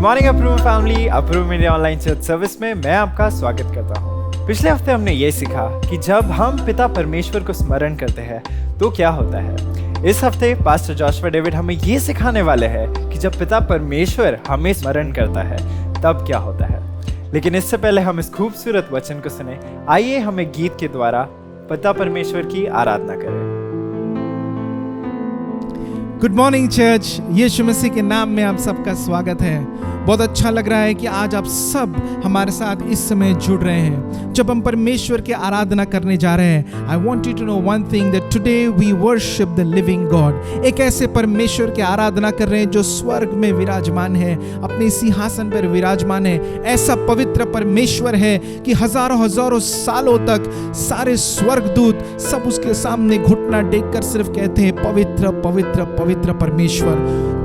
Morning approve family, approve media online church service में मैं आपका स्वागत करता हूँ। पिछले हफ्ते हमने ये सीखा कि जब हम पिता परमेश्वर को स्मरण करते हैं तो क्या होता है। इस हफ्ते पास्टर जॉशुआ डेविड हमें ये सिखाने वाले हैं कि जब पिता परमेश्वर हमें स्मरण करता है तब क्या होता है। लेकिन इससे पहले हम इस खूबसूरत वचन को सुने। आइए हमें गीत के द्वारा पिता परमेश्वर की आराधना करें। गुड मॉर्निंग चर्च, यीशु मसीह के नाम में आप सबका स्वागत है। बहुत अच्छा लग रहा है कि आज आप सब हमारे साथ इस समय जुड़ रहे हैं जब हम परमेश्वर की आराधना करने जा रहे हैं। I want you to know one thing, that today we worship the living God. एक ऐसे परमेश्वर की आराधना कर रहे हैं जो स्वर्ग में विराजमान है, अपने सिंहासन पर विराजमान है। ऐसा पवित्र परमेश्वर है कि हजारों हजारों सालों तक सारे स्वर्गदूत सब उसके सामने घुटना टेक कर सिर्फ कहते हैं पवित्र पवित्र पवित्र परमेश्वर।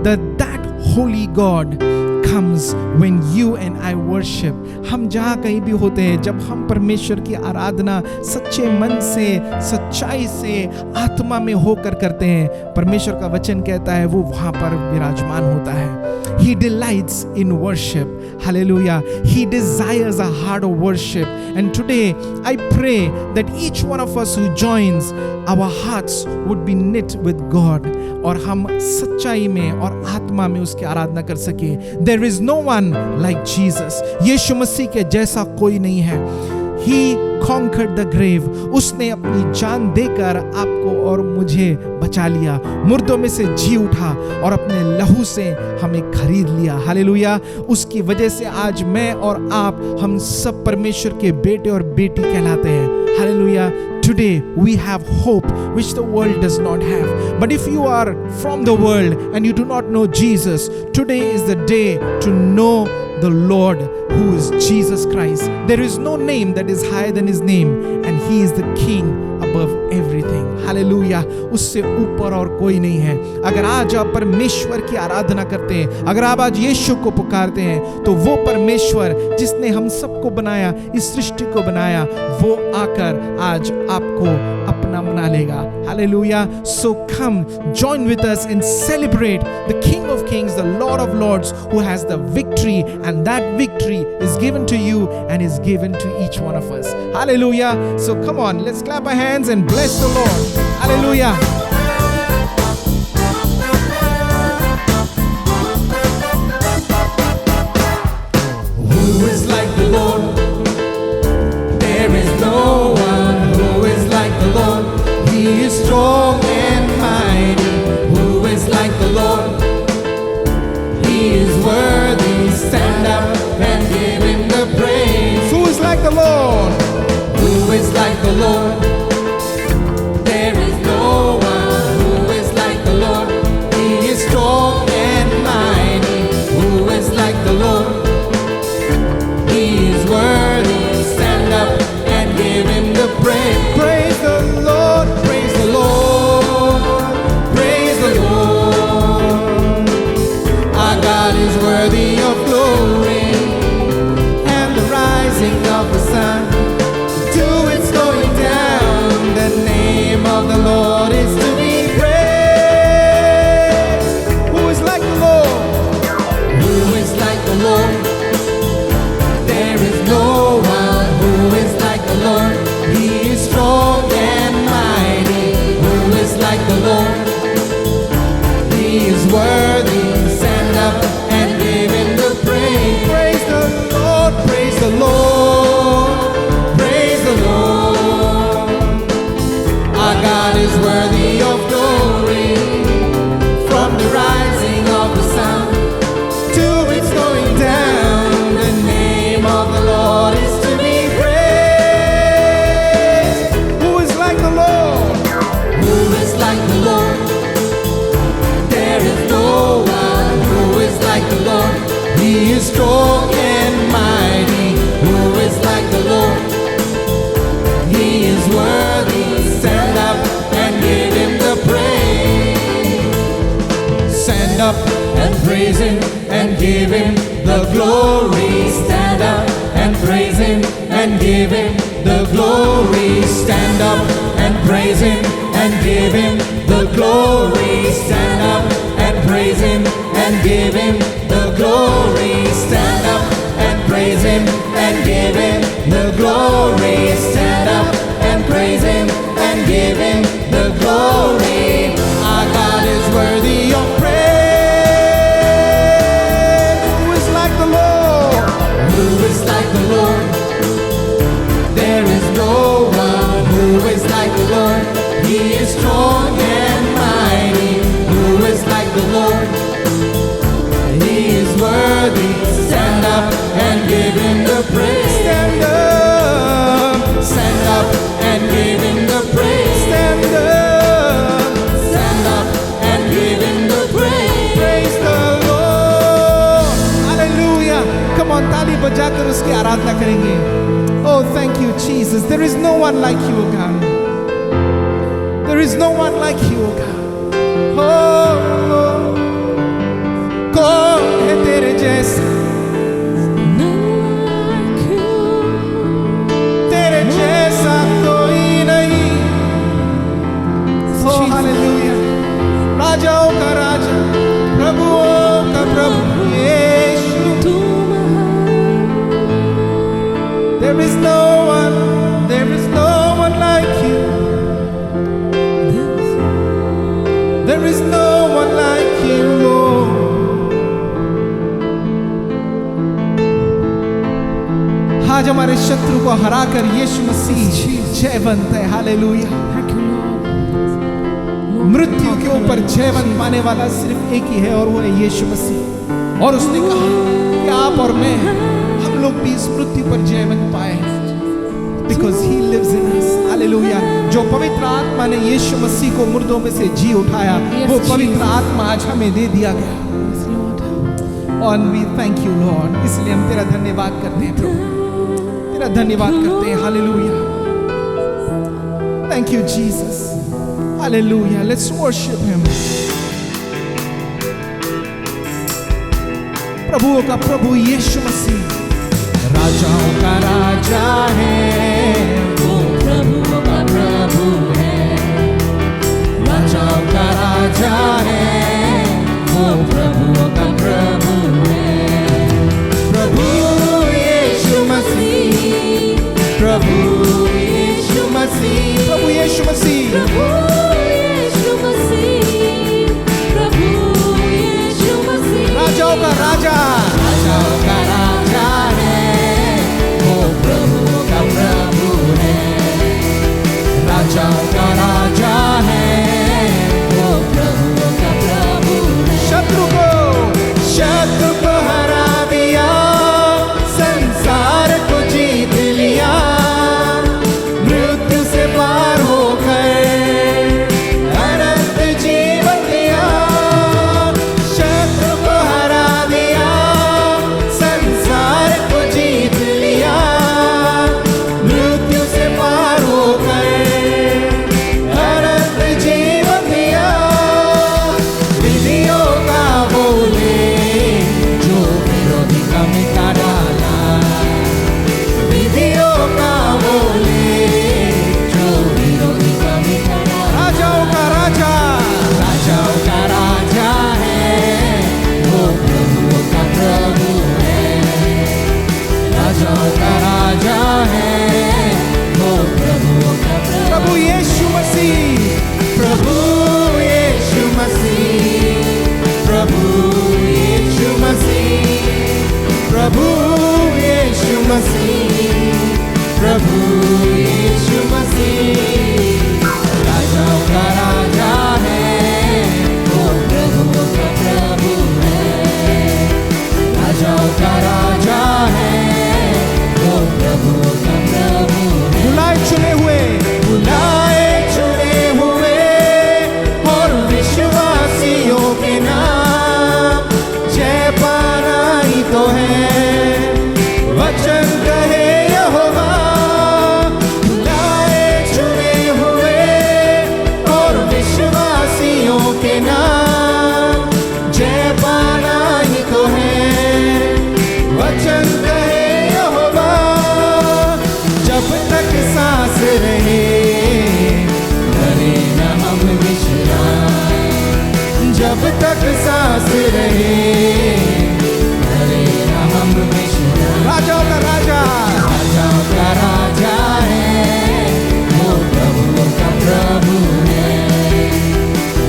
That holy God comes when you and I worship। हम जहाँ कहीं भी होते हैं, जब हम परमेश्वर की आराधना सच्चे मन से, सच्चाई से, आत्मा में होकर करते हैं, परमेश्वर का वचन कहता है वो वहाँ पर विराजमान होता है। He delights in worship. Hallelujah. He desires a heart of worship. And today I pray that each one of us who joins, our hearts would be knit with God, और हम सच्चाई में और आत्मा में उसकी आराधना कर सके। There is no one like Jesus। यीशु मसीह के जैसा कोई नहीं है। He conquered the grave। उसने अपनी जान देकर आपको और मुझे बचा लिया, मुर्दों में से जी उठा और अपने लहू से हमें खरीद लिया। हालेलुया। उसकी वजह से आज मैं और आप, हम सब परमेश्वर के बेटे और बेटी कहलाते हैं। Hallelujah. Today we have hope which the world does not have. But if you are from the world and you do not know Jesus, today is the day to know the Lord, who is Jesus Christ. There is no name that is higher than his name, and he is the King above everything. Hallelujah. उससे ऊपर और कोई नहीं है। अगर आज आप परमेश्वर की आराधना करते हैं, अगर आप आज यीशु को पुकारते हैं, तो वो परमेश्वर जिसने हम सबको बनाया, इस सृष्टि को बनाया, वो आकर आज आपको अपना बना लेगा। Hallelujah. So come join with us and celebrate the King of Kings, the Lord of Lords, who has the victory, and that victory is given to you and is given to each one of us. Hallelujah. So come on, let's clap our hands and bless the Lord. Hallelujah. Who is like the Lord? There is no one who is like the Lord. He is strong and mighty. Who is like the Lord? He is worthy. Stand up and give him the praise. Who is like the Lord? Who is like the Lord? There is no one who is like the Lord. He is strong and mighty. Who is like the Lord? He is worthy. Stand up and give him the praise. Praise the Lord, praise the Lord, Praise the Lord. Our God is worthy of glory, and the rising of the sun to its going down. The name of the Lord is to be praised. Who is like the Lord? Who is like the Lord? There is no one who is like the Lord. He is strong and mighty. Who is like the Lord? He is worthy. Stand up and give him the praise. Praise the Lord, praise the Lord. Praise the Lord. Our God is worthy of glory, from the rising of the sun to its going down. The name of the Lord is to be praised. Who is like the Lord? Who is like the Lord? There is no one who is like the Lord. He is strong and mighty. Who is like the Lord? He is worthy. Stand up and give him the praise. Stand up and praise him and give him the glory. Stand up and praise him and give him the glory. Stand up and praise him and give him the glory. Stand up and praise him and give him the glory. Stand up and praise Him and give Him the glory. Stand up and praise Him and give Him the glory. Our God is worthy of praise. Who is like the Lord? Who is like the Lord? There is no one who is like the Lord. He is strong and mighty. Who is like the Lord? He is worthy. Stand up and give Him the praise. Stand up. Stand up and give Him the praise. Stand up. Stand up and give Him the praise. Praise the Lord. Hallelujah. Come on, ताली बजाकर उसकी आराधना करेंगे. Oh, thank you, Jesus. There is no one like you, God. There is no one like you, God. Oh, कौन है तेरे जैसा? तेरे जैसा कोई नहीं. Oh, hallelujah. राजाओं का राजा, प्रभुओं का प्रभु यीशु. There is no one like you. There is no one like you, Lord. आज हमारे शत्रु को हराकर यीशु मसीह जयवंत है. हालेलुया. मृत्यु के ऊपर जयवंत पाने वाला सिर्फ एक ही है और वो है यीशु मसीह. और उसने कहा कि आप और मैं, हम लोग भी इस मृत्यु पर जयवंत पाए, because he lives in us. Hallelujah. जो पवित्र आत्मा ने यीशु मसीह को मुर्दों में से जी उठाया, वो पवित्र आत्मा आज हमें दे दिया गया. And we thank you, Lord. इसलिए हम तेरा धन्यवाद करते हैं प्रभु, तेरा धन्यवाद करते हैं. Hallelujah. Thank you, Jesus. Hallelujah. Let's worship Him. प्रभुओं का प्रभु यीशु मसीह राजाओं का राजा है. वो प्रभुओं का प्रभु है. राजाओं का राजा है. वो प्रभुओं का प्रभु है. प्रभु यीशु मसीह. प्रभु यीशु मसीह. प्रभु यीशु मसीह. राजाओं का राजा. राजाओं का राजा है. वो प्रभुओं का प्रभु है. राजाओं का राजा है. वो प्रभुओं का प्रभु है. शत्रु को हरा दिया. संसार को जीत लिया. मृत्यु से पार होकर अनंत जीवन दिया. शत्रु को हरा दिया. संसार को जीत लिया. मृत्यु से पार होकर अनंत जीवन दिया. विधियों का बोले जो विरोधी का मिटा डाला. विधियों का बोले जो विरोधी का मिटा डाला. राजाओं का राजा. राजाओं का राजा है. वो प्रभुओं का प्रभु है. राजाओं का राजा है. वो प्रभुओं का प्रभु. प्रभु यीशु मसीह. प्रभु यीशु मसीह. प्रभु यीशु मसीह. प्रभु यीशु मसीह. प्रभु यीशु मसीह. राजाओं का राजा है. वो प्रभुओं का प्रभु है. राजाओं का राजा है. वो प्रभुओं का प्रभु है. बुलाए चुने हुए. बुलाए चुने हुए और विश्वासियों के नाम जय पाना ही तो है. वचन कहे यहोवा. बुलाए चुने हुए और विश्वासियों के नाम जय पाना ही तो है. वचन कहे यहोवा. जब तक सांस रहे करे न हम विश्राम. जब तक सांस रहे राजाओं का राजा, राजाओं का राजा है, वो प्रभुओं का प्रभु है।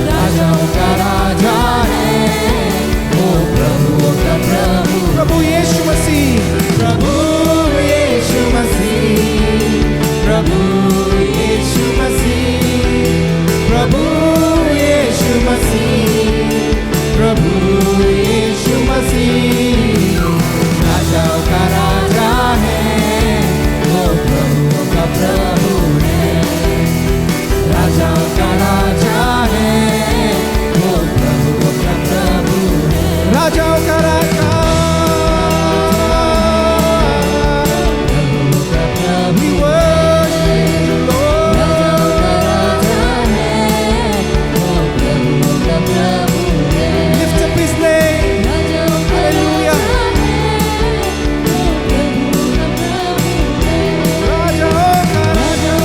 राजाओं का राजा है, वो प्रभुओं का प्रभु। प्रभु यीशु मसीह, प्रभु यीशु मसीह, प्रभु यीशु मसीह, प्रभु यीशु मसीह, प्रभु यीशु मसीह। राजाओं का राजा है, वो प्रभुओं का प्रभु है। राजाओं का राजा है, वो प्रभुओं का प्रभु है। राजाओं का राजा, we worship you, Lord. राजाओं का राजा है, वो प्रभुओं का प्रभु है। Lift up his name, राजाओं का hallelujah. राजाओं का राजा,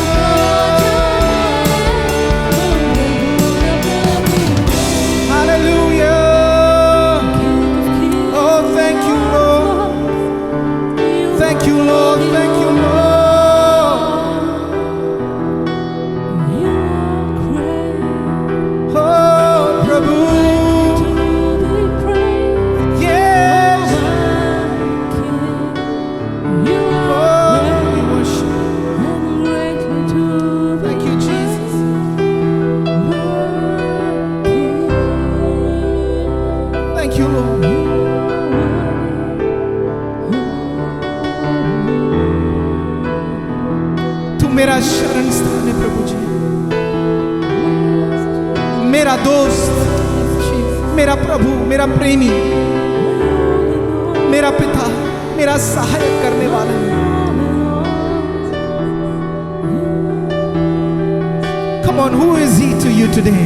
hallelujah. Oh, thank you, Lord. Thank you, Lord. Thank you, Lord. Oh, Prabhu. Yes. Oh, we worship. Thank you, Jesus. Thank you, Lord. तू मेरा शरण स्थान है प्रभु जी, मेरा दोस्त, मेरा प्रभु, मेरा प्रेमी, मेरा पिता, मेरा सहायक करने वाला है। Come on, who is he to you today?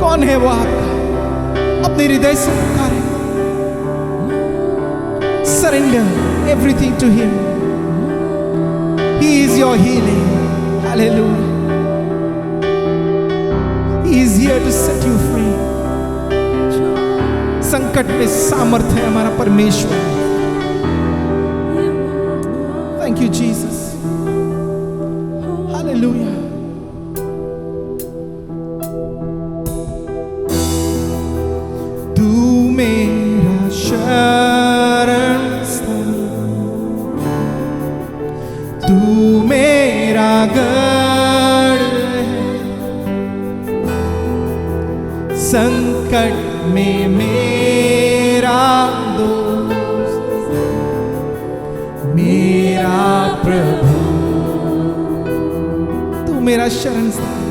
कौन है वो आपका? अपने हृदय से पुकारे। Surrender everything to him. He is your healing. Hallelujah. He is here to set you free. संकट में सामर्थ्य है हमारा परमेश्वर। Thank you, Jesus. Hallelujah. तू मेरा शरण स्थान, तू मेरा गढ़ है, संकट में मेरा दोस्त, मेरा प्रभु। तू मेरा शरण स्थान,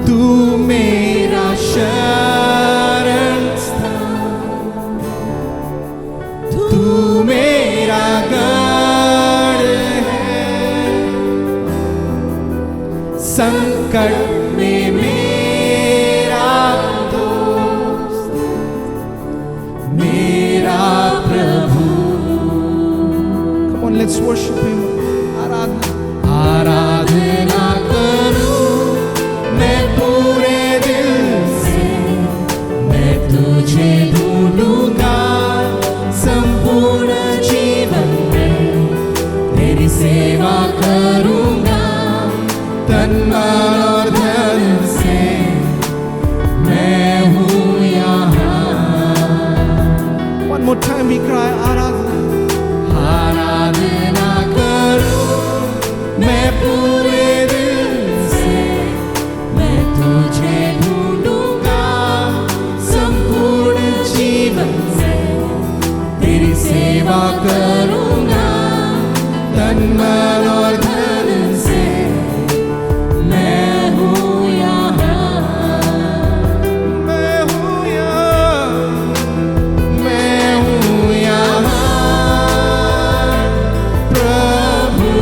तू मेरा शरण स्थान, तू मेरा गढ़ है, संकट में मेरा दोस्त, मेरा प्रभु। Come on, let's worship him. आराधना करूं मैं पूरे दिल से, मैं तुझे ढूंढूंगा संपूर्ण जीवन में, तेरी सेवा करूंगा तन मन और धन से, मैं हूँ यहाँ। One more time we cry आराधना करूं मैं पूरे दिल से, मैं तुझे ढूंढूंगा संपूर्ण जीवन से, तेरी सेवा करूंगा तन मन और धन से, मैं हूँ यहाँ। मैं हूँ यहाँ, मैं हूँ यहाँ प्रभु,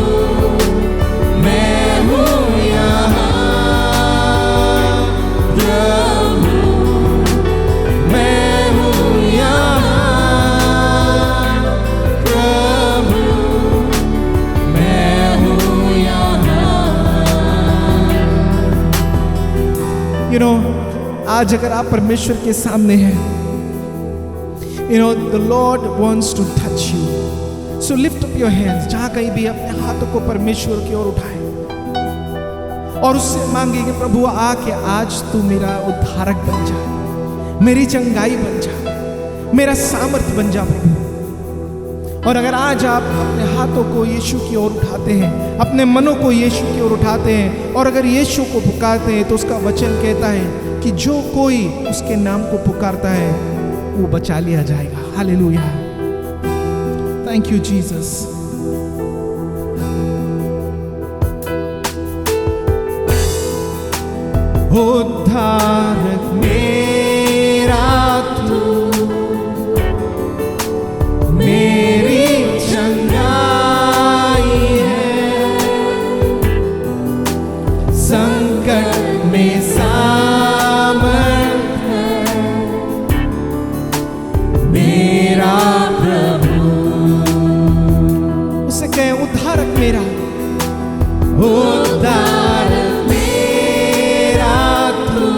मैं हूँ यहाँ प्रभु, मैं हूँ यहाँ प्रभु, मैं हूँ यहाँ। You know, आज अगर आप परमेश्वर के सामने हैं, You know, the Lord wants to touch you. So lift up your hands. जहाँ कहीं भी अपने हाथों को परमेश्वर की ओर उठाए और उससे मांगे कि प्रभु आके आज तू मेरा उद्धारक बन जा, मेरी चंगाई बन जा, मेरा सामर्थ्य बन जा प्रभु। और अगर आज आप अपने हाथों को यीशु की ओर उठाते हैं, अपने मनों को यीशु की ओर उठाते हैं और अगर यीशु को पुकारते हैं, तो उसका वचन कहता है कि जो कोई उसके नाम को पुकारता है वो बचा लिया जाएगा। हालेलुया। Thank you Jesus. उद्धारक मेरा तू, मेरी चंगाई है, संकट में सामर्थ है मेरा प्रभु। उसे कहें उद्धारक मेरा, उद्धारक मेरा तू,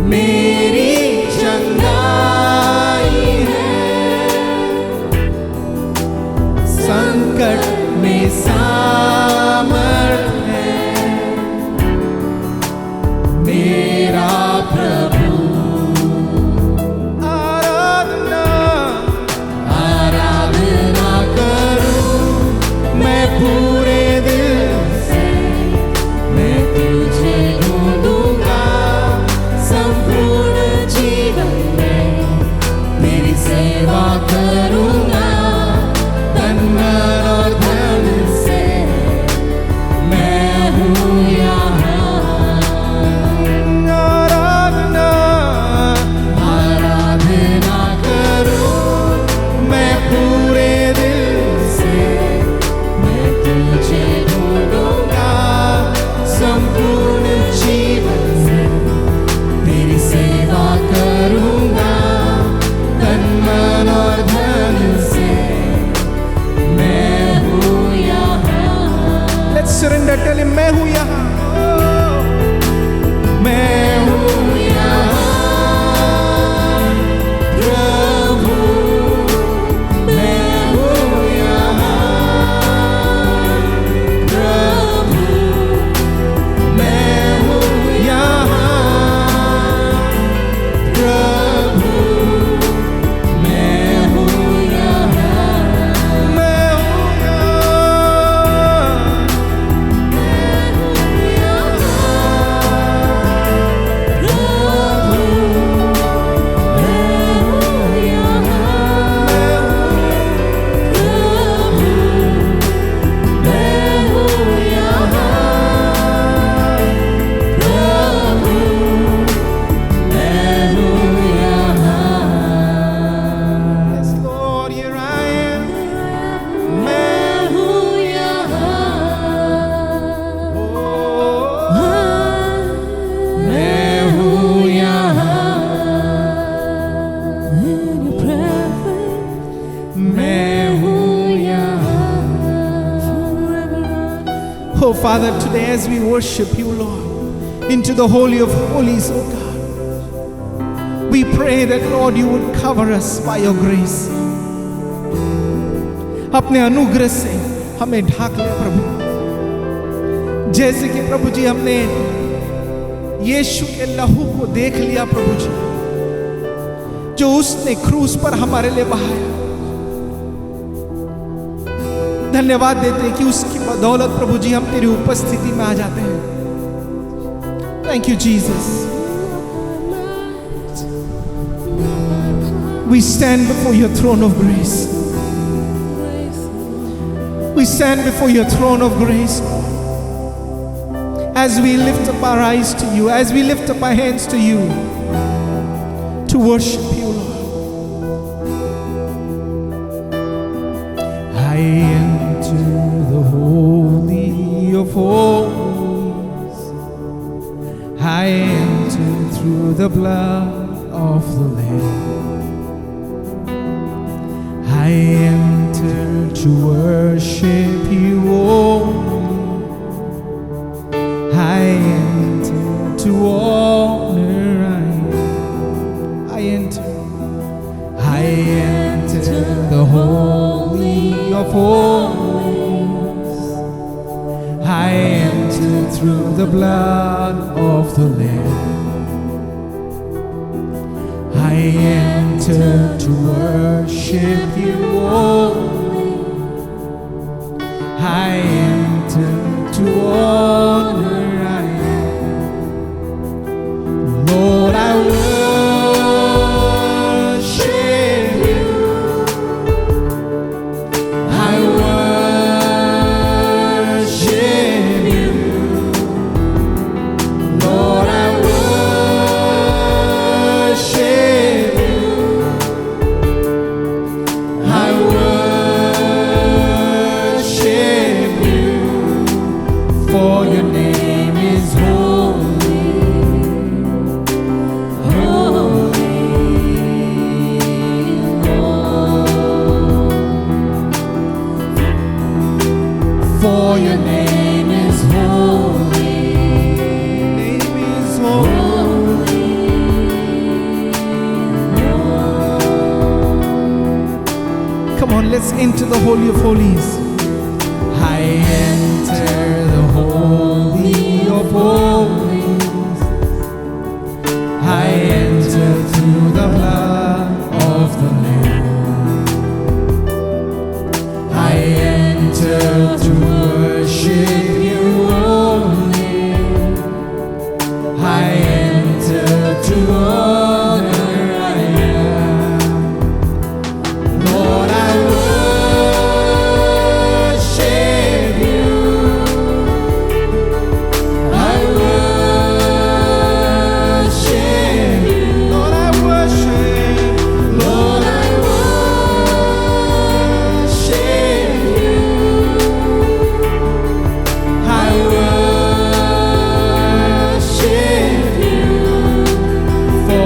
मेरी चंगाई है, संकट में सामर्थ है मेरा प्रभु। आराधना आराधना करूं मैं पूरे दिल से, मैं तुझे ढूंढूंगा संपूर्ण जीवन में, तेरी सेवा करूंगा तन मन और धन से, मैं हूँ यहाँ। आराधना आराधना करूं मैं पूरे दिल से, मैं तुझे ढूंढूंगा संपूर्ण जीवन में, तेरी सेवा करूंगा तन मन और धन से, मैं हूँ यहाँ। Let's surrender, tell him मैं हूँ यहाँ, मैं हूँ यहाँ प्रभु, मैं हूँ यहाँ प्रभु, मैं हूँ यहाँ प्रभु, मैं हूँ यहाँ, मैं हूँ यहाँ, Yes, Lord, here I am. मैं हूँ यहाँ, मैं हूँ यहाँ, मैं हूँ यहाँ। Oh Father, today as we worship you, Lord, into the Holy of Holies, oh God, we pray that Lord you would cover us by your grace. अपने अनुग्रह से हमें ढाक ले प्रभु, जैसे कि प्रभु जी हमने यीशु के लहू को देख लिया प्रभु जी, जो उसने क्रूस पर हमारे लिए बहाया। धन्यवाद देते हैं कि उसकी बदौलत प्रभु जी हम तेरी उपस्थिति में आ जाते हैं। Thank you Jesus. We stand before your throne of grace. We stand before your throne of grace as we lift up our eyes to you, as we lift up our hands to you to worship you, Lord. I enter the holy of holies. I enter through the blood of the Lamb. I enter to worship you only. I enter to honor. I enter holies. I enter through the blood of the Lamb. I enter to worship you only. I enter to honor I am. Lord, I worship you. I worship you. Lord, I worship you. I worship you. For your name is holy. Holy, Lord. For your name is holy. Name is holy. Come on, let's enter the Holy of Holies. I enter the Holy of Holies. I enter through the blood of the Lamb. I enter to worship you only. I enter to honor I am. Lord, I worship you. I worship you. Lord, I worship. Lord, I worship you. I worship you. For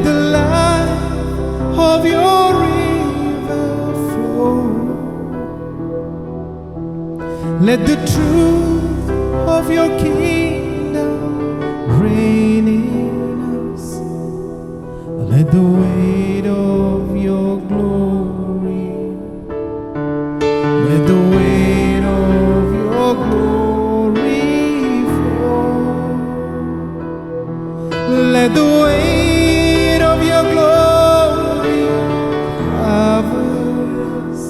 Let the light of your river flow. Let the truth of your kingdom reign in us. Let the weight of your glory, let the weight of your glory flow. Let the weight of your glory cover us.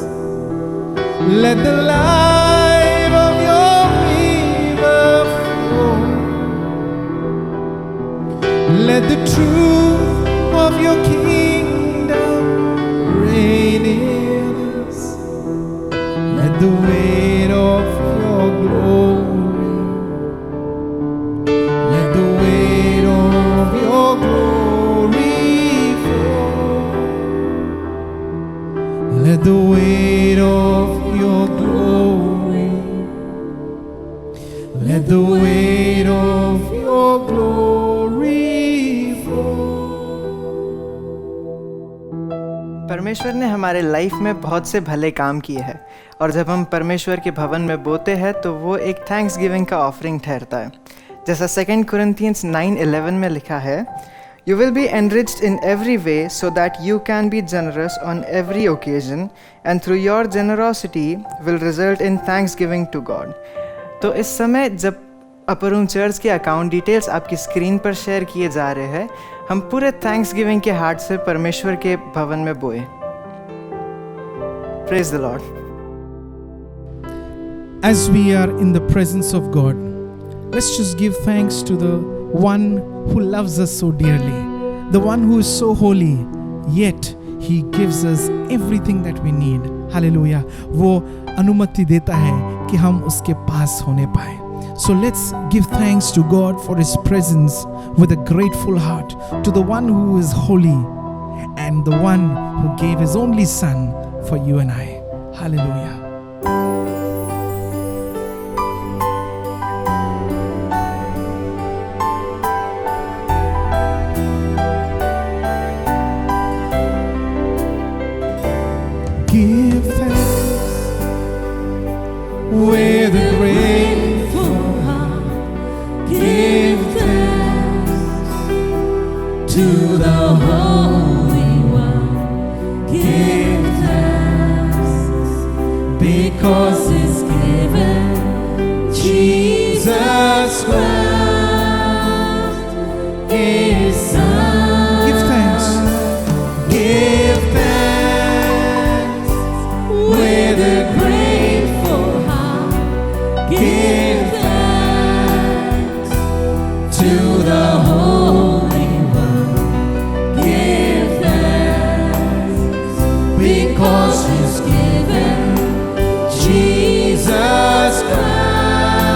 Let the light of your river flow. Let the truth of your kingdom reign in us. Let the weight of your glory, let the weight of your glory flow. Let the weight of your glory, let the weight of your glory flow. परमेश्वर ने हमारे life में बहुत से भले काम किए हैं और जब हम परमेश्वर के भवन में बोते हैं तो वो एक थैंक्स गिविंग का ऑफरिंग ठहरता है। जैसा 2 Corinthians 9:11 में लिखा है, You will be enriched in every way so that you can be generous on every occasion and through your generosity will result in thanksgiving to God। तो इस समय जब अपर रूम चर्च के अकाउंट डिटेल्स आपकी screen पर share किए जा रहे हैं, हम पूरे थैंक्स गिविंग के हार्ट से परमेश्वर के भवन में बोए। Praise the Lord. As we are in the presence of God, let's just give thanks to the one who loves us so dearly, the one who is so holy, yet he gives us everything that we need. Hallelujah. वो अनुमति देता है कि हम उसके पास होने पाए। So let's give thanks to God for His presence with a grateful heart, to the one who is holy and the one who gave His only Son for you and I. Hallelujah. Give thanks with a grateful heart. Give thanks to the Holy One. Give thanks because He's given Jesus Christ, His Son. Give thanks. Give thanks with a grateful heart. Give thanks to the Holy One. Give thanks because He's given Jesus Christ,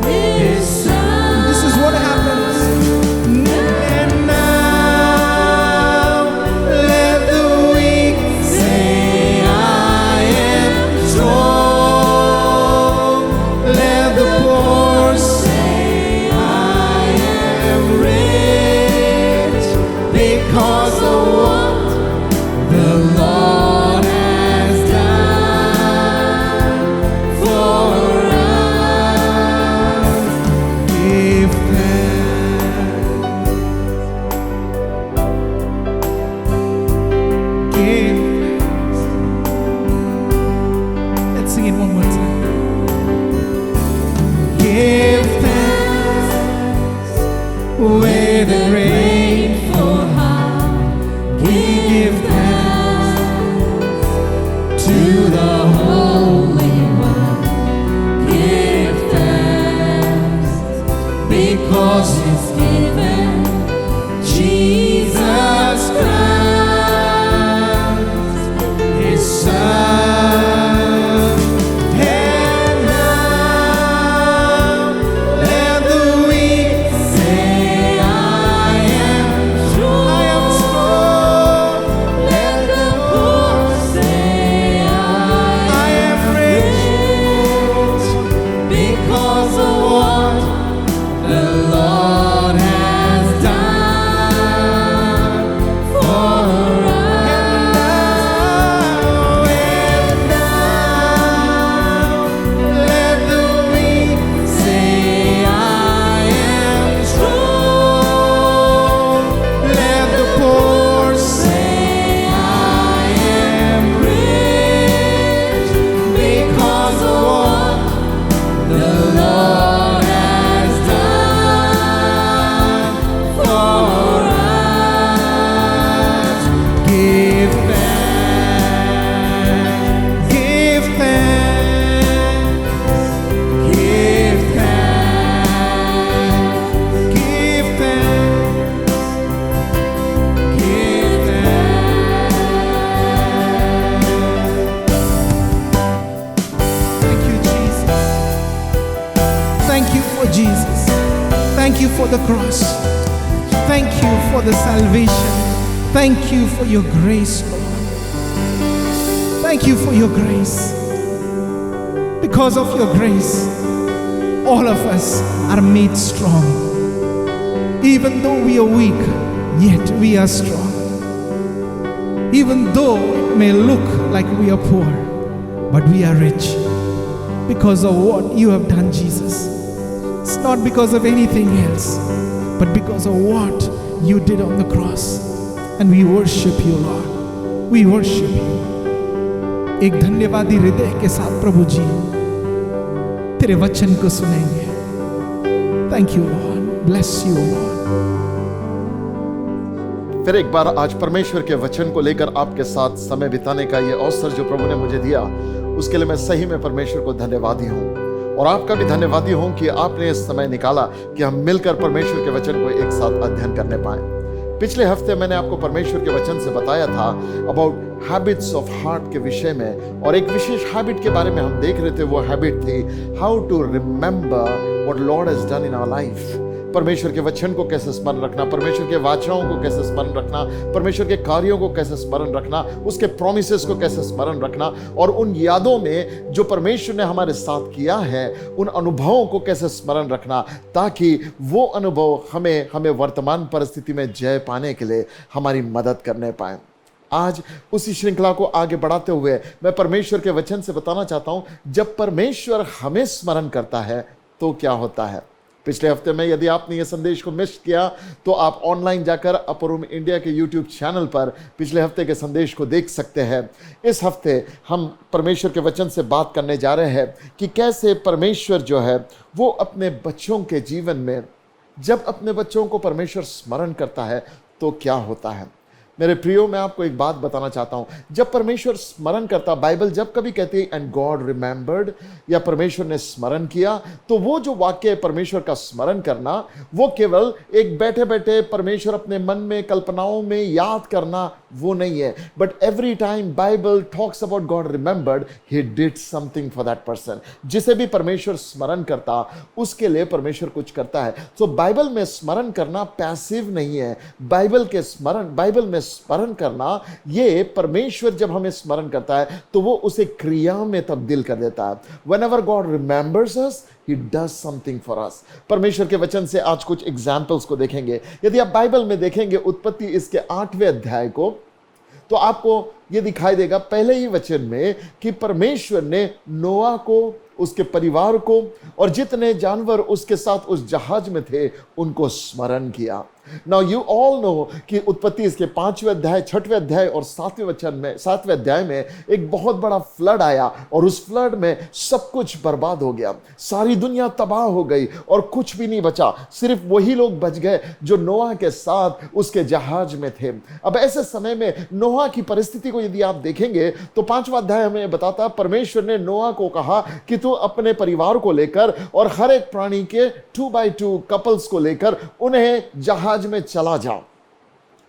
His Son. This is what happens. And now let the weak say, I am strong. Let the poor say, I am rich because of what the Lord has done for us. Give thanks. Give thanks. Let's sing it one more time. Give thanks with a grateful heart. the cross. Thank you for the salvation. Thank you for your grace, Lord. Thank you for your grace. Because of your grace, all of us are made strong. Even though we are weak, yet we are strong. Even though it may look like we are poor, but we are rich because of what you have done, Jesus. It's not because of anything else, but because of what you did on the cross. And we worship you, Lord. We worship you. एक धन्यवादी हृदय के साथ प्रभु जी तेरे वचन को सुनेंगे. Thank you, Lord. Bless you, Lord. फिर एक बार आज परमेश्वर के वचन को लेकर आपके साथ समय बिताने का ये अवसर जो प्रभु ने मुझे दिया, उसके लिए मैं सही में परमेश्वर को धन्यवादी हूँ और आपका भी धन्यवादी हूँ कि आपने इस समय निकाला कि हम मिलकर परमेश्वर के वचन को एक साथ अध्ययन करने पाए. पिछले हफ्ते मैंने आपको परमेश्वर के वचन से बताया था अबाउट हैबिट्स ऑफ हार्ट के विषय में, और एक विशेष हैबिट के बारे में हम देख रहे थे. वो हैबिट थी how to remember what Lord has done in our life. परमेश्वर के वचन को कैसे स्मरण रखना, परमेश्वर के वाचाओं को कैसे स्मरण रखना, परमेश्वर के कार्यों को कैसे स्मरण रखना, उसके प्रोमिसेस को कैसे स्मरण रखना, और उन यादों में जो परमेश्वर ने हमारे साथ किया है उन अनुभवों को कैसे स्मरण रखना, ताकि वो अनुभव हमें वर्तमान परिस्थिति में जय पाने के लिए हमारी मदद करने पाए. आज उसी श्रृंखला को आगे बढ़ाते हुए मैं परमेश्वर के वचन से बताना चाहता हूं, जब परमेश्वर हमें स्मरण करता है तो क्या होता है. पिछले हफ्ते में यदि आपने ये संदेश को मिस किया तो आप ऑनलाइन जाकर अपर रूम इंडिया के यूट्यूब चैनल पर पिछले हफ्ते के संदेश को देख सकते हैं. इस हफ्ते हम परमेश्वर के वचन से बात करने जा रहे हैं कि कैसे परमेश्वर जो है वो अपने बच्चों के जीवन में, जब अपने बच्चों को परमेश्वर स्मरण करता है तो क्या होता है. मेरे प्रियो, मैं आपको एक बात बताना चाहता हूं. जब परमेश्वर स्मरण करता, बाइबल जब कभी कहती है एंड गॉड रिमेंबर्ड या परमेश्वर ने स्मरण किया, तो वो जो वाक्य है परमेश्वर का स्मरण करना, वो केवल एक बैठे बैठे परमेश्वर अपने मन में कल्पनाओं में याद करना वो नहीं है. But every time Bible talks about God remembered, he did something for that person. जिसे भी परमेश्वर स्मरण करता उसके लिए परमेश्वर कुछ करता है. तो बाइबल में स्मरण करना पैसिव नहीं है. बाइबल में स्मरण करना, ये परमेश्वर जब हमें स्मरण करता है तो वो उसे क्रिया में तब्दील कर देता है. Whenever God remembers us, He does something for us. परमेश्वर के वचन से आज कुछ एग्जाम्पल्स को देखेंगे. यदि आप बाइबल में देखेंगे उत्पत्ति इसके 8वें अध्याय को, तो आपको ये दिखाई देगा पहले ही वचन में कि परमेश्वर ने नोआ को, उसके परिवार को और जितने जानवर उसके साथ उस जहाज में थे उनको स्मरण किया. नाउ यू ऑल नो कि उत्पत्ति इसके 5वें अध्याय, 6वें अध्याय और 7वें अध्याय में एक बहुत बड़ा फ्लड आया और उस फ्लड में सब कुछ बर्बाद हो गया. सारी दुनिया तबाह हो गई और कुछ भी नहीं बचा. सिर्फ वही लोग बच गए जो नोआ के साथ उसके जहाज में थे. अब ऐसे समय में नोआ की परिस्थिति को यदि आप देखेंगे तो 5वां अध्याय हमें बताता, परमेश्वर ने नोआ को कहा कि तू अपने परिवार को लेकर और हर एक प्राणी के 2x2 कपल्स को लेकर उन्हें जहाज में चला जाओ.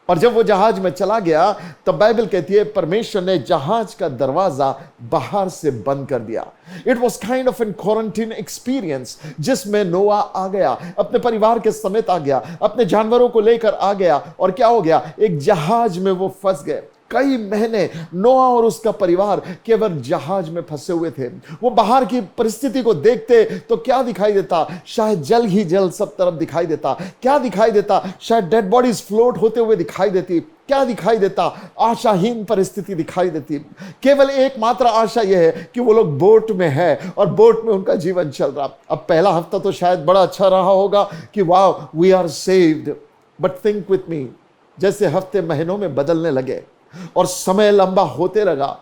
और जब वो जहाज में चला गया तब बाइबल कहती है परमेश्वर ने जहाज का दरवाजा बाहर से बंद कर दिया. It was kind of an quarantine experience, जिसमें नोआ आ गया, अपने परिवार के समेत आ गया, अपने जानवरों को लेकर आ गया. और क्या हो गया, एक जहाज में वो फंस गए. कई महीने नोआ और उसका परिवार केवल जहाज में फंसे हुए थे. वो बाहर की परिस्थिति को देखते तो क्या दिखाई देता, शायद जल ही जल सब तरफ दिखाई देता. क्या दिखाई देता, शायद डेड बॉडीज फ्लोट होते हुए दिखाई देती. क्या दिखाई देता, आशाहीन परिस्थिति दिखाई देती. केवल एकमात्र आशा यह है कि वो लोग बोट में है और बोट में उनका जीवन चल रहा. अब पहला हफ्ता तो शायद बड़ा अच्छा रहा होगा कि वाह we are saved, but think with me, जैसे हफ्ते महीनों में बदलने लगे और समय लंबा होते लगा,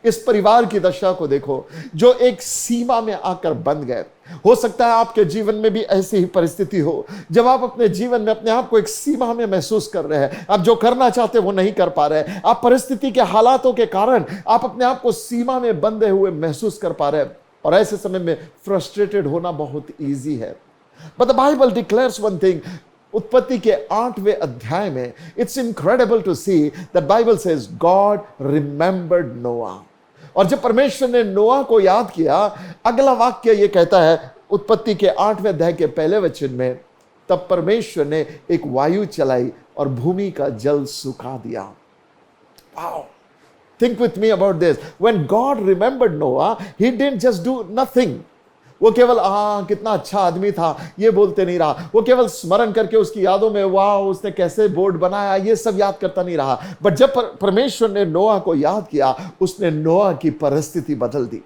इस परिवार की दशा को देखो जो एक सीमा में आकर बंध गए. हो सकता है आपके जीवन में भी ऐसी ही परिस्थिति हो, जब आप अपने जीवन में अपने आप को एक सीमा में महसूस कर रहे हैं. आप जो करना चाहते वो नहीं कर पा रहे. आप परिस्थिति के हालातों के कारण आप अपने आप को सीमा में बंधे हुए महसूस कर पा रहे. और ऐसे समय में फ्रस्ट्रेटेड होना बहुत ईजी है. But the Bible declares one thing. उत्पत्ति के 8वें अध्याय में it's incredible to see that Bible says God remembered Noah. और जब परमेश्वर ने नोआ को याद किया, अगला वाक्य ये कहता है उत्पत्ति के 8वें अध्याय के पहले वचन में तब परमेश्वर ने एक वायु चलाई और भूमि का जल सुखा दिया। Wow, think with me about this. When God remembered Noah, he didn't just do nothing. वो केवल कितना अच्छा आदमी था ये बोलते नहीं रहा, वो केवल स्मरण करके उसकी यादों में वाह उसने कैसे बोर्ड बनाया ये सब याद करता नहीं रहा। बट जब परमेश्वर ने नोआ को याद किया, उसने नोआ की परिस्थिति बदल दी।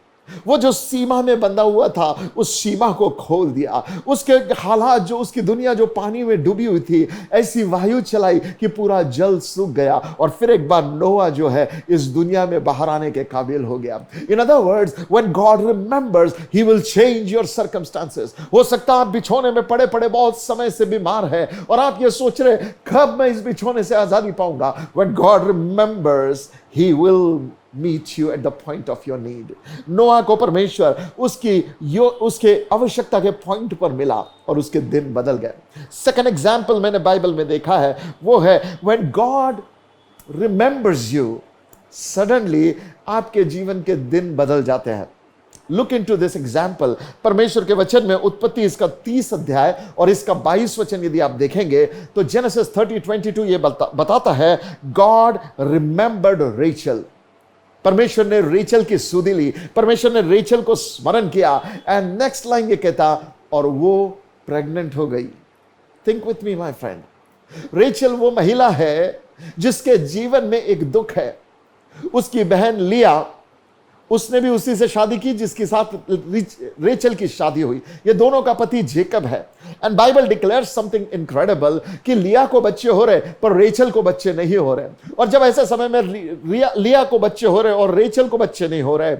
वो जो सीमा में बंधा हुआ था उस सीमा को खोल दिया। उसके हालात, जो उसकी दुनिया जो पानी में डूबी हुई थी, ऐसी वायु चलाई कि पूरा जल सूख गया और फिर एक बार नोआ जो है इस दुनिया में बाहर आने के काबिल हो गया। In other words, when God remembers he will change your circumstances. हो सकता है आप बिछोने में पड़े पड़े बहुत समय से बीमार है और आप ये सोच रहे कब मैं इस बिछोने से आजादी पाऊंगा। When God remembers he will meet you at the point of your need. नोआ को परमेश्वर उसके आवश्यकता के पॉइंट पर मिला और उसके दिन बदल गए। सेकंड एग्जाम्पल मैंने बाइबल में देखा है, वो है when God remembers you, suddenly आपके जीवन के दिन बदल जाते हैं। Look into this example. परमेश्वर के वचन में उत्पत्ति इसका 30 अध्याय और इसका 22 वचन यदि आप देखेंगे तो जेनेसिस 30:22 ये बताता है God remembered Rachel. परमेश्वर ने रेचल की सुधि ली, परमेश्वर ने रेचल को स्मरण किया। एंड नेक्स्ट लाइन ये कहता और वो प्रेग्नेंट हो गई। Think with me my friend, Rachel वो महिला है जिसके जीवन में एक दुख है। उसकी बहन लिया, उसने भी उसी से शादी की जिसके साथ रेचल की शादी हुई। ये दोनों का पति जेकब है। And Bible declares something incredible कि लिया को बच्चे हो रहे पर रेचल को बच्चे नहीं हो रहे। और जब ऐसे समय में लिया को बच्चे हो रहे और रेचल को बच्चे नहीं हो रहे,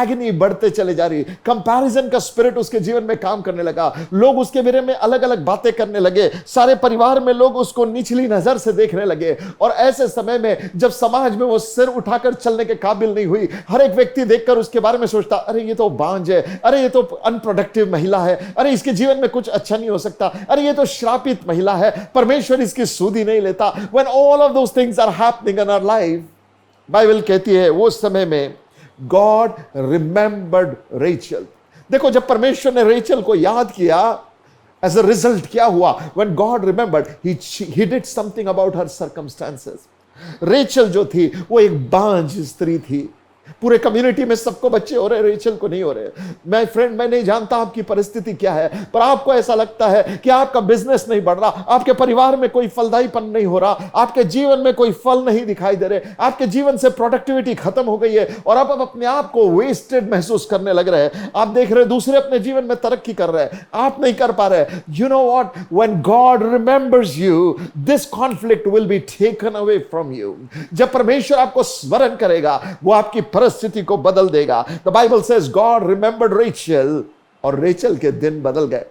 एगनी बढ़ते चले जा रही। कंपैरिजन का स्पिरिट उसके जीवन में काम करने लगा। लोग उसके बारे में अलग अलग बातें करने लगे। सारे परिवार में लोग उसको निचली नजर से देखने लगे। और ऐसे समय में जब समाज में वो सिर उठाकर चलने के काबिल नहीं हुई, हर एक व्यक्ति देखकर उसके बारे में सोचता, अरे ये तो बांझ है, अरे ये तो अनप्रोडक्टिव महिला है, अरे इसके जीवन में कुछ अच्छा नहीं हो सकता, अरे ये तो श्रापित महिला है, परमेश्वर इसकी सुधि नहीं लेता। When all of those things are happening in our life, Bible कहती है वो समय में God remembered Rachel. देखो जब परमेश्वर ने रेचल को याद किया, as a result क्या हुआ? When God remembered, he did something about her circumstances. Rachel जो थी वो एक बांझ स्त्री थी। पूरे कम्युनिटी में सबको बच्चे हो रहे, रेचल को नहीं हो रहे। मैं फ्रेंड, मैं नहीं जानता आपकी परिस्थिति क्या है, पर आपको ऐसा लगता है कि आपका बिजनेस नहीं बढ़ रहा, आपके परिवार में कोई फलदायीपन नहीं हो रहा, आपके जीवन में कोई फल नहीं दिखाई दे रहे, आपके जीवन से प्रोडक्टिविटी खत्म हो गई है और आप अपने आप को वेस्टेड महसूस करने लग रहे हैं। आप देख रहे हैं दूसरे अपने जीवन में तरक्की कर रहे हैं, आप नहीं कर पा रहे। You know what, when God remembers you, this conflict will be taken away from you. जब परमेश्वर आपको स्मरण करेगा, वो आपकी परिस्थिति को बदल देगा। The Bible says God remembered Rachel, और रेचल के दिन बदल गए।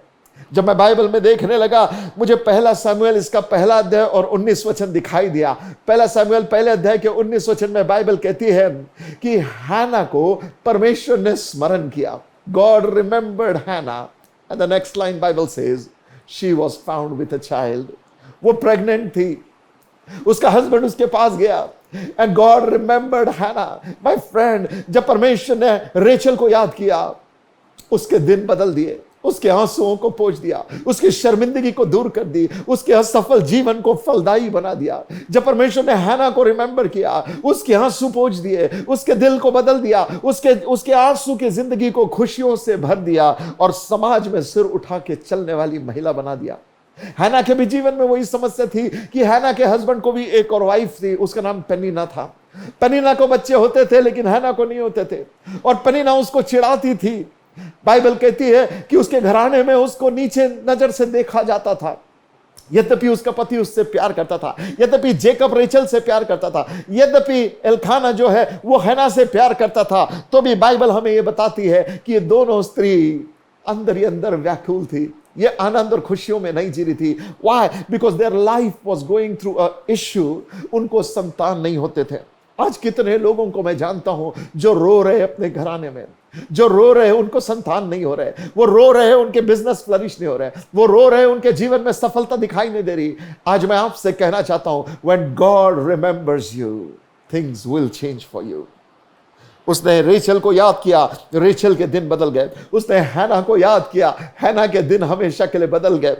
जब मैं बाइबल में देखने लगा, मुझे पहला सामुएल इसका पहला अध्याय और 19 वचन दिखाई दिया। पहला सामुएल पहले अध्याय के 19 वचन में बाइबल कहती है कि हाना को परमेश्वर ने स्मरण किया। God remembered Hannah, and the next line Bible says she was found with a child. वो प्रेग्नेंट थी, उसका हस्बैंड उसके पास गया, and God remembered Hannah. My friend, जब परमेश्वर ने रेचल को याद किया, उसके दिन बदल दिए, उसके आंसुओं को पोंछ दिया, उसकी शर्मिंदगी को दूर कर दी, उसके असफल जीवन को फलदायी बना दिया। जब परमेश्वर ने हैना को रिमेंबर किया, उसके आंसू पोंछ दिए, उसके दिल को बदल दिया, उसके आंसू की जिंदगी को खुशियों से भर दिया और समाज में सिर उठा के चलने वाली महिला बना दिया। हैना के भी जीवन में वही समस्या थी कि हैना के हस्बैंड को भी एक और वाइफ थी, उसका नाम पेनिना था। पेनिना को बच्चे होते थे लेकिन हैना को नहीं होते थे, और पेनिना उसको चिढ़ाती थी। बाइबल कहती है कि उसके घराने में उसको नीचे नजर से देखा जाता था। यद्यपि उसका पति उससे प्यार करता था, यद्यपि जेकब रेचल से प्यार करता था, यद्यपि एल्काना जो है वो हैना से प्यार करता था, तो भी बाइबल हमें ये बताती है कि ये दोनों स्त्री अंदर ही अंदर व्याकुल थी। ये आनंद और खुशियों में नहीं जी रही थी। Why? Because their life was going through a issue. उनको संतान नहीं होते थे। आज कितने लोगों को मैं जानता हूं जो रो रहे अपने घराने में, जो रो रहे उनको संतान नहीं हो रहे, वो रो रहे उनके बिजनेस फ्लरिश नहीं हो रहे, वो रो रहे उनके जीवन में सफलता दिखाई नहीं दे रही। आज मैं आपसे कहना चाहता हूं, when God remembers you, things will change for you. उसने रेचल को याद किया, रेचल के दिन बदल गए। उसने हैना को याद किया, हैना के दिन हमेशा के लिए बदल गए।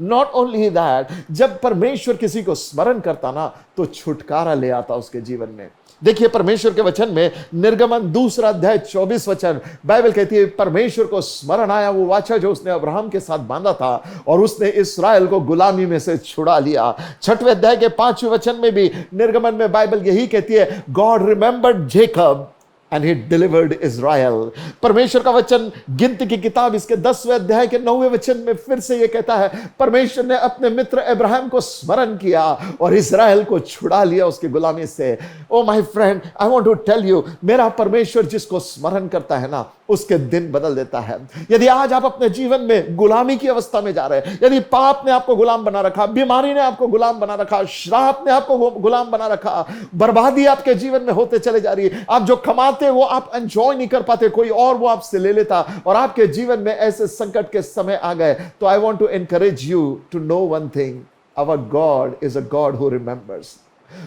नॉट ओनली दैट, जब परमेश्वर किसी को स्मरण करता ना तो छुटकारा ले आता उसके जीवन में। देखिए परमेश्वर के वचन में निर्गमन 2 अध्याय 24 वचन, बाइबल कहती है परमेश्वर को स्मरण आया वो वाचा जो उसने अब्राहम के साथ बांधा था और उसने इस्राएल को गुलामी में से छुड़ा लिया। 6वें अध्याय के 5वें वचन में भी निर्गमन में बाइबल यही कहती है, God remembered Jacob and he delivered Israel। परमेश्वर का वचन गिनती की किताब इसके 10वें अध्याय के 9वें वचन में फिर से यह कहता है, परमेश्वर ने अपने मित्र अब्राहम को स्मरण किया और इस्राएल को छुड़ा लिया उसकी गुलामी से। Oh my friend, I want to tell you, मेरा परमेश्वर जिसको स्मरण करता है ना उसके दिन बदल देता है। यदि आज आप अपने जीवन में गुलामी की अवस्था में जा रहे हैं, यदि पाप ने आपको गुलाम बना रखा, बीमारी ने आपको गुलाम बना रखा, श्राप ने आपको गुलाम बना रखा, बर्बादी आपके जीवन में होते चले जा रही है, आप जो कमाते वो आप एंजॉय नहीं कर पाते, कोई और वो आपसे ले लेता और आपके जीवन में ऐसे संकट के समय आ गए, तो I want to encourage you to know one thing, our God is a God who remembers.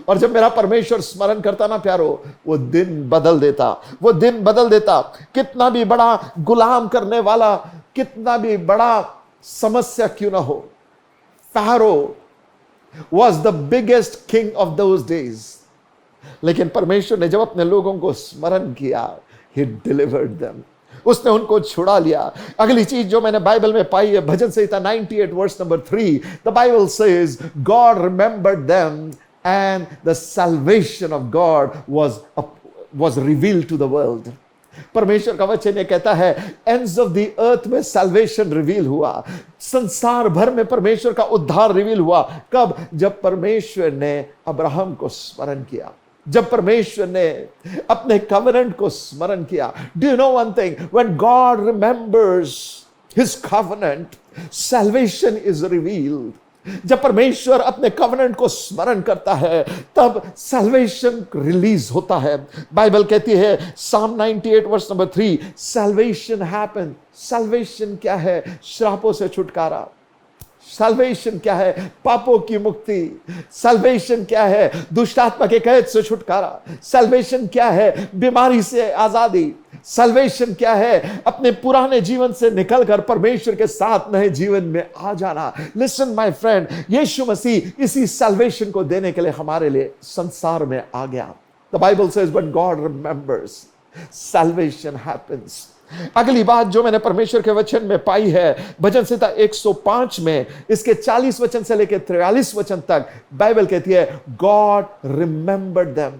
और जब मेरा परमेश्वर स्मरण करता ना प्यारो, वो दिन बदल देता, वो दिन बदल देता। कितना भी बड़ा गुलाम करने वाला, कितना भी बड़ा समस्या क्यों ना हो, फ़ारो was the biggest king of those days, लेकिन परमेश्वर ने जब अपने लोगों को स्मरण किया, he delivered them, उसने उनको छुड़ा लिया। अगली चीज जो मैंने बाइबल में पाई है, भजन संहिता 98 verse number 3, the Bible says God remembered them and the salvation of God was revealed to the world। परमेश्वर का वचन ये कहता है, एंड्स ऑफ द अर्थ में सैल्वेशन रिवील हुआ, संसार भर में परमेश्वर का उद्धार रिवील हुआ। कब? जब परमेश्वर ने अब्राहम को स्मरण किया, जब परमेश्वर ने अपने कवेनेंट को स्मरण किया। Do you know one thing, when God remembers his covenant, salvation is revealed. जब परमेश्वर अपने कवेनेंट को स्मरण करता है तब सैल्वेशन रिलीज होता है। बाइबल कहती है Psalm 98 verse number 3, salvation happen. Salvation क्या है? श्रापों से छुटकारा। सैल्वेशन क्या है? पापों की मुक्ति। सैल्वेशन क्या है? दुष्ट आत्मा के कैद से छुटकारा। सैल्वेशन क्या है? बीमारी से आजादी। सैल्वेशन क्या है? अपने पुराने जीवन से निकलकर परमेश्वर के साथ नए जीवन में आ जाना। लिसन माय फ्रेंड, यीशु मसीह इसी सैल्वेशन को देने के लिए हमारे लिए संसार में आ गया। The Bible says when God remembers, salvation happens. अगली बात जो मैंने परमेश्वर के वचन में पाई है, भजन संहिता 105 में इसके 40 वचन से लेकर 43 वचन तक बाइबल कहती है गॉड रिमेंबर्ड देम।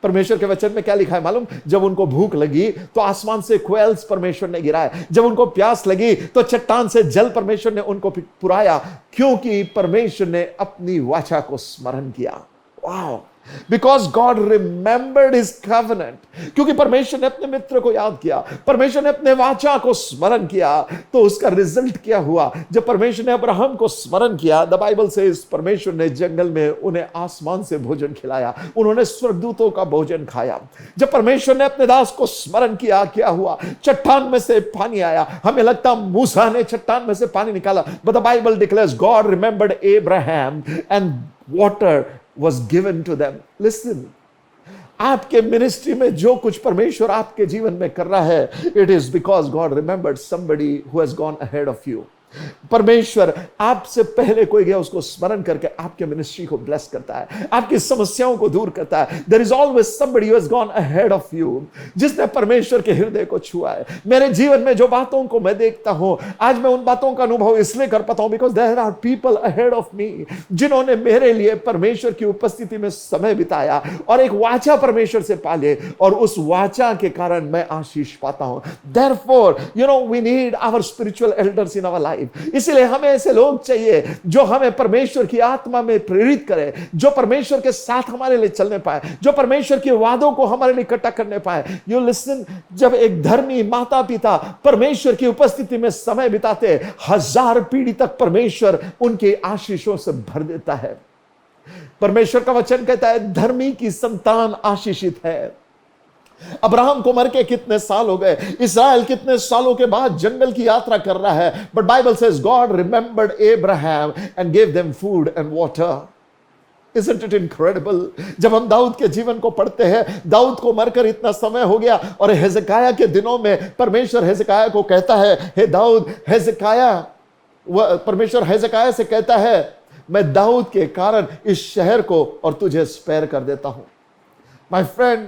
परमेश्वर के वचन में क्या लिखा है मालूम? जब उनको भूख लगी तो आसमान से क्वेल्स परमेश्वर ने गिराए, जब उनको प्यास लगी तो चट्टान से जल परमेश्वर ने उनको पुराया, क्योंकि परमेश्वर ने अपनी वाचा को स्मरण किया। Wow, Because God remembered his covenant, क्योंकि परमेश्वर ने अपने मित्र को याद किया, परमेश्वर ने अपने वाचा को स्मरण किया, तो उसका रिजल्ट क्या हुआ? जब परमेश्वर ने अब्राहम को स्मरण किया, द बाइबल सेज परमेश्वर ने जंगल में उन्हें आसमान से भोजन खिलाया, उन्होंने स्वर्गदूतों का भोजन खाया। जब परमेश्वर ने अपने दास को स्मरण किया, क्या हुआ? चट्टान में से पानी आया। हमें लगता मूसा ने चट्टान में से पानी निकाला, but the Bible declares God remembered Abraham and water was given to them. Listen, आपके मिनिस्ट्री में जो कुछ परमेश्वर आपके जीवन में कर रहा है, it is because God remembered somebody who has gone ahead of you. परमेश्वर आपसे पहले कोई गया उसको स्मरण करके आपके मिनिस्ट्री को ब्लेस करता है, आपकी समस्याओं को दूर करता है। There is always somebody who has gone ahead of you, जिसने परमेश्वर के हृदय को छुआ है। मेरे जीवन में जो बातों को मैं देखता हूं, आज मैं उन बातों का अनुभव इसलिए कर पाता हूं because there are people ahead of me, जिन्होंने मेरे लिए परमेश्वर की उपस्थिति में समय बिताया और एक वाचा परमेश्वर से पाले, और उस वाचा के कारण मैं आशीष पाता हूं। Therefore, you know, we need our spiritual elders in our life. इसलिए हमें ऐसे लोग चाहिए जो हमें परमेश्वर की आत्मा में प्रेरित करे, जो परमेश्वर के साथ हमारे लिए चलने पाए, जो परमेश्वर के वादों को हमारे लिए इकट्ठा करने पाए। यू लिसन, जब एक धर्मी माता पिता परमेश्वर की उपस्थिति में समय बिताते, 1000 पीढ़ी तक परमेश्वर उनके आशीषों से भर देता है। परमेश्वर का वचन कहता है धर्मी की संतान आशीषित है। अब्राहम को मर के कितने साल हो गए, इस्राएल कितने सालों के बाद जंगल की यात्रा कर रहा है, but Bible says God remembered Abraham and give them food and water. Isn't it incredible? जब हम दाऊद के जीवन को पढ़ते हैं, दाऊद को मरकर इतना समय हो गया और हेzekiah के दिनों में परमेश्वर हेzekiah को कहता है, हे दाऊद, परमेश्वर हेzekiah से कहता है, मैं दाऊद के कारण इस शहर को और तुझे स्पेयर कर देता हूं। माय फ्रेंड,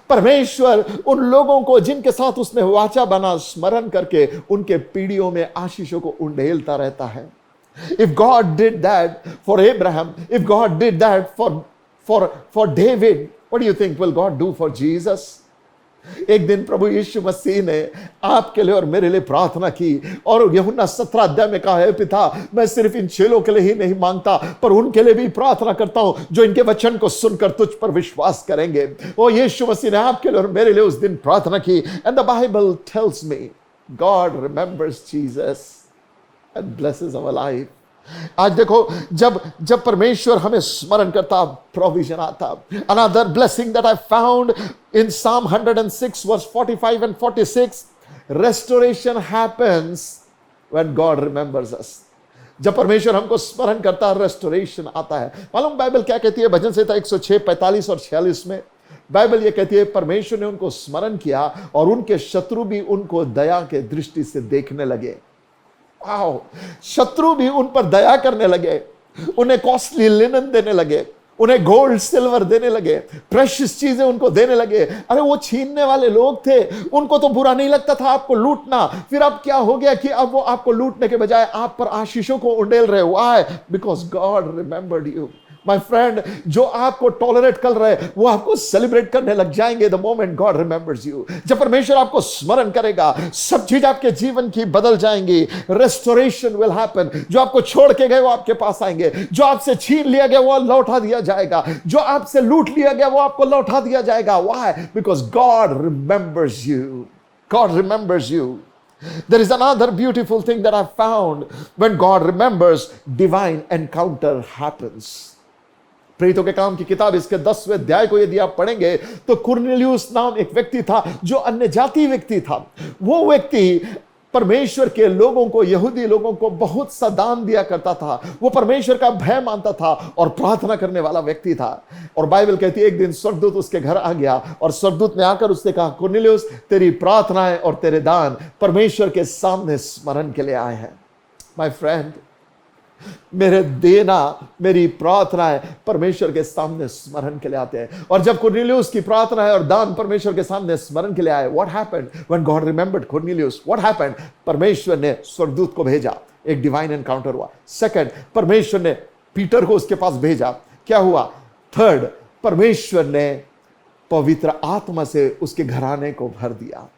परमेश्वर उन लोगों को जिनके साथ उसने वाचा बना स्मरण करके उनके पीढ़ियों में आशीषों को उंडेलता रहता है। If God did that for Abraham, if God did that for David, what do you think will God do for Jesus? एक दिन प्रभु यीशु मसीह ने आपके लिए और मेरे लिए प्रार्थना की और यूहन्ना 17 अध्याय में कहा है, पिता, मैं सिर्फ इन चेलों के लिए ही नहीं मांगता पर उनके लिए भी प्रार्थना करता हूं जो इनके वचन को सुनकर तुझ पर विश्वास करेंगे। ओ यीशु मसीह ने आपके लिए और मेरे लिए उस दिन प्रार्थना की। And the Bible tells me God remembers Jesus and blesses our life. आज देखो, जब परमेश्वर हमें स्मरण करता, प्रोविजन आता। Another blessing that I found in Psalm 106 verse 45 and 46, restoration happens when God remembers us। जब परमेश्वर हमको स्मरण करता है, रेस्टोरेशन आता है। मालूम बाइबल क्या कहती है? भजन संहिता 106, 45 और 46 में बाइबल ये कहती है, परमेश्वर ने उनको स्मरण किया और उनके शत्रु भी उनको दया के दृष्टि से देखने लगे। आओ, शत्रु भी उन पर दया करने लगे, उन्हें कॉस्टली लिनन देने लगे, उन्हें गोल्ड सिल्वर देने लगे, प्रेशियस चीजें उनको देने लगे। अरे वो छीनने वाले लोग थे, उनको तो बुरा नहीं लगता था आपको लूटना। फिर अब क्या हो गया कि अब वो आपको लूटने के बजाय आप पर आशीषों को उंडेल रहे। Why? Because God remembered you. My friend, जो आपको टॉलरेट कर रहे हैं वो आपको सेलिब्रेट करने लग जाएंगे the moment God remembers you. जब परमेश्वर आपको स्मरण करेगा, सब चीज आपके जीवन की बदल जाएंगी। Restoration will happen. जो आपको छोड़ के गए वो आपके पास आएंगे, जो आपसे छीन लिया गया वो लौटा दिया जाएगा, जो आपसे लूट लिया गया वो आपको लौटा दिया जाएगा। Why? Because God remembers you. God remembers you. There is another beautiful thing that I found. When God remembers, divine encounter happens. प्रेरितों के काम की किताब इसके 10वें अध्याय को यदि आप पढ़ेंगे तो कुरनेलियुस नाम एक व्यक्ति था जो अन्य जाति व्यक्ति था। वो व्यक्ति परमेश्वर के लोगों को, यहूदी लोगों को बहुत सा दान दिया करता था। वो परमेश्वर का भय मानता था और प्रार्थना करने वाला व्यक्ति था। और बाइबल कहती है एक दिन स्वर्गदूत उसके घर आ गया और स्वर्गदूत ने आकर उससे कहा, कुरनेलियुस, तेरी प्रार्थनाएं और तेरे दान परमेश्वर के सामने स्मरण के लिए आए हैं। माय फ्रेंड, मेरे देना, मेरी प्रार्थनाएं परमेश्वर के सामने स्मरण के लिए आते हैं। और जब कुरनेलियुस की प्रार्थनाएं और दान परमेश्वर के सामने स्मरण के लिए आए, what happened when God remembered Cornelius? What happened? परमेश्वर ने स्वर्गदूत को भेजा, एक डिवाइन एनकाउंटर हुआ। सेकंड, परमेश्वर ने पीटर को उसके पास भेजा, क्या हुआ? थर्ड, परमेश्वर ने पवित्र आत्मा से उसके घराने को भर दिया।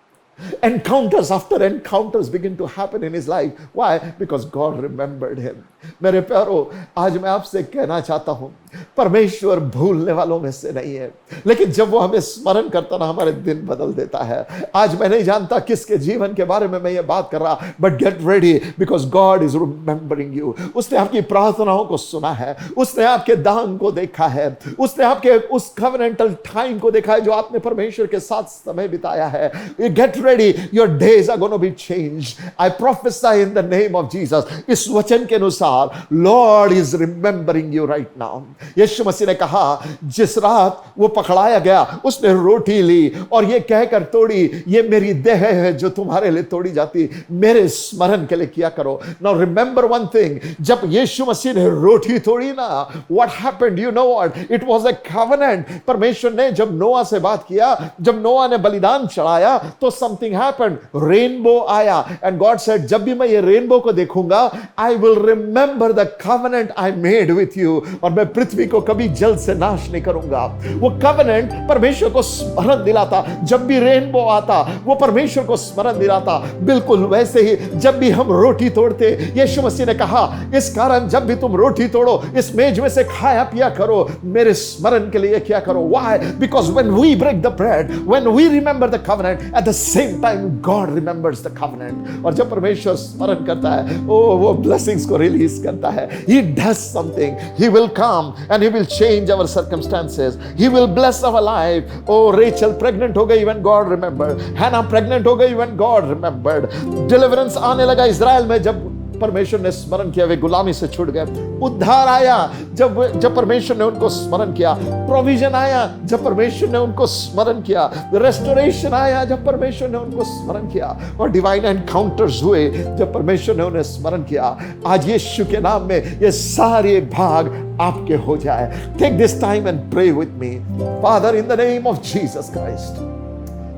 Encounters after encounters begin to happen in his life. Why? Because God remembered him. मेरे प्यारो, आज मैं आपसे कहना चाहता हूं, परमेश्वर भूलने वालों में से नहीं है, लेकिन जब वो हमें स्मरण करता ना, हमारे दिन बदल देता है। आज मैं नहीं जानता किसके जीवन के बारे में मैं ये बात कर रहा, but get ready because God is remembering you. उसने आपकी प्रार्थनाओं को सुना है, उसने आपके दान को देखा है, उसने आपके उस कवेनेंटल टाइम को देखा है जो आपने परमेश्वर के साथ समय बिताया है। Get ready, your days are gonna be changed. I prophesy in the name of Jesus. इस वचन के अनुसार lord is remembering you right now. Yeshu Masih ने कहा, जिस रात वो पकड़ाया गया उसने रोटी ली और ये कहकर तोड़ी, ये मेरी देह है जो तुम्हारे लिए तोड़ी जाती, मेरे स्मरण के लिए किया करो। नाउ रिमेंबर वन थिंग, जब यीशु मसीह ने रोटी तोड़ी ना, what happened? You know what? It was a covenant. परमेश्वर ने जब नोआ से बात किया, जब नोआ ने बलिदान चढ़ाया तो समथिंग हैपेंड। रेनबो आया एंड गॉड सेड, जब भी मैं ये रेनबो को देखूंगा, I will remember the covenant I made with you, और मैं पृथ्वी को कभी जल से नाश नहीं करूंगा। वो कवेनेंट परमेश्वर को स्मरण दिलाता। जब भी रेनबो आता वो परमेश्वर को स्मरण दिलाता। बिल्कुल वैसे ही जब भी हम रोटी तोड़ते, यीशु मसीह ने कहा, इस कारण जब भी तुम रोटी तोड़ो, इस मेज में से खाया पिया करो, मेरे स्मरण के लिए क्या करो। Why? Because when we break the bread, when we remember the covenant, at the same time God remembers the covenant. और जब परमेश्वर स्मरण करता है, वो ब्लेसिंग्स को रिलीज करता है। He does something, he will come and he will change our circumstances. He will bless our life. Oh, Rachel pregnant हो गई when God remembered. Hannah pregnant हो गई when God remembered. Deliverance आने लगा Israel में जब परमेश्वर ने स्मरण किया, वे गुलामी से छूट गए। उद्धार आया जब परमेश्वर ने उनको स्मरण किया। प्रोविजन आया जब परमेश्वर ने उनको स्मरण किया। रेस्टोरेशन आया जब परमेश्वर ने उनको स्मरण किया। और डिवाइन एनकाउंटर्स हुए जब परमेश्वर ने उन्हें स्मरण किया। आज यीशु के नाम में ये सारे भाग आपके हो जाए। Take this time and pray with me. Father, in the name of Jesus Christ,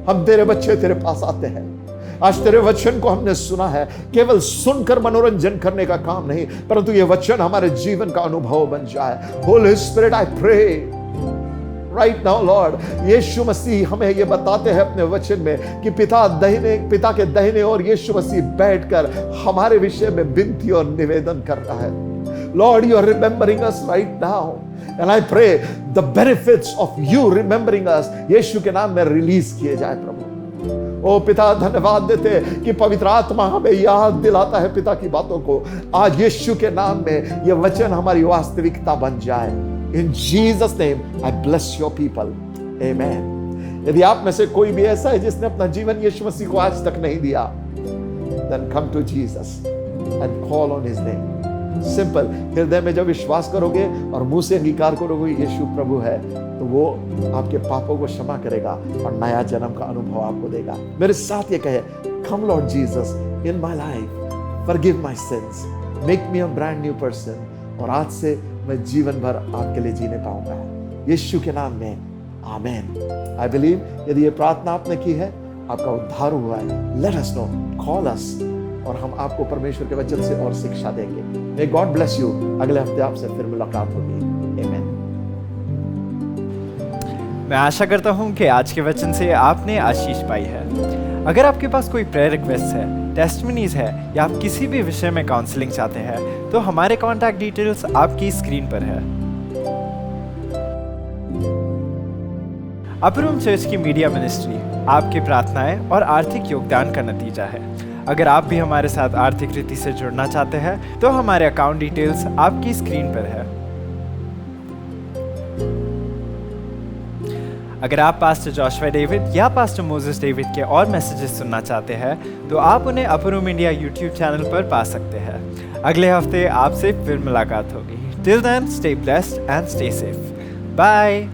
हम तेरे बच्चे तेरे पास आते हैं। आज तेरे वचन को हमने सुना है, केवल सुनकर मनोरंजन करने का काम नहीं, परंतु ये वचन हमारे जीवन का अनुभव बन जाए। Holy spirit, I pray right now lord, Yeshu Masih हमें ये बताते हैं अपने वचन में कि पिता के दाहिने और यीशु मसीह बैठकर हमारे विषय में विनती और निवेदन करता है। Lord, you are remembering us right now. And I pray the benefits of you remembering us यीशु के नाम में रिलीज किए जाए प्रभु। ओ पिता, धन्यवाद देते कि पवित्र आत्मा हमें याद दिलाता है पिता की बातों को। आज यीशु के नाम में यह वचन हमारी वास्तविकता बन जाए। In Jesus name, I bless your people. Amen. यदि आप में से कोई भी ऐसा है जिसने अपना जीवन यीशु मसीह को आज तक नहीं दिया, then come to Jesus and call on his name. Simple, हृदय में जब विश्वास करोगे और मुंह से अंगीकार करोगे यीशु प्रभु है, तो वो आपके पापों को क्षमा करेगा और नया जन्म का अनुभव आपको देगा। मेरे साथ ये कहे, come lord Jesus in my life, forgive my sins, make me a brand new person. और आज से मैं जीवन भर आपके लिए जीने पाऊंगा, यीशु के नाम में, आमेन। आई बिलीव यदि ये प्रार्थना आपने की है, आपका उद्धार हुआ है, लेट अस नो, कॉल अस, और हम आपको परमेश्वर के वचन से और शिक्षा देंगे। May God bless you. अगले हफ्ते आपसे फिर मुलाकात होगी। आमीन। मैं आशा करता हूँ कि आज के वचन से आपने आशीष पाई है। अगर आपके पास कोई प्रेयर रिक्वेस्ट है, टेस्टिमनीज है, या आप किसी भी विषय में काउंसलिंग चाहते हैं, तो हमारे कॉन्टैक्ट डिटेल्स आपकी स्क्रीन पर है। अपर रूम चर्च की मीडिया मिनिस्ट्री आपकी प्रार्थनाएं और आर्थिक योगदान का नतीजा है। अगर आप भी हमारे साथ आर्थिक रीति से जुड़ना चाहते हैं, तो हमारे अकाउंट डिटेल्स आपकी स्क्रीन पर है। अगर आप पास्टर जोशुआ डेविड या पास्टर मोसेस डेविड के और मैसेजेस सुनना चाहते हैं, तो आप उन्हें अपर रूम इंडिया यूट्यूब चैनल पर पा सकते हैं। अगले हफ्ते आपसे फिर मुलाकात होगी। Till then, stay blessed and stay safe. Bye.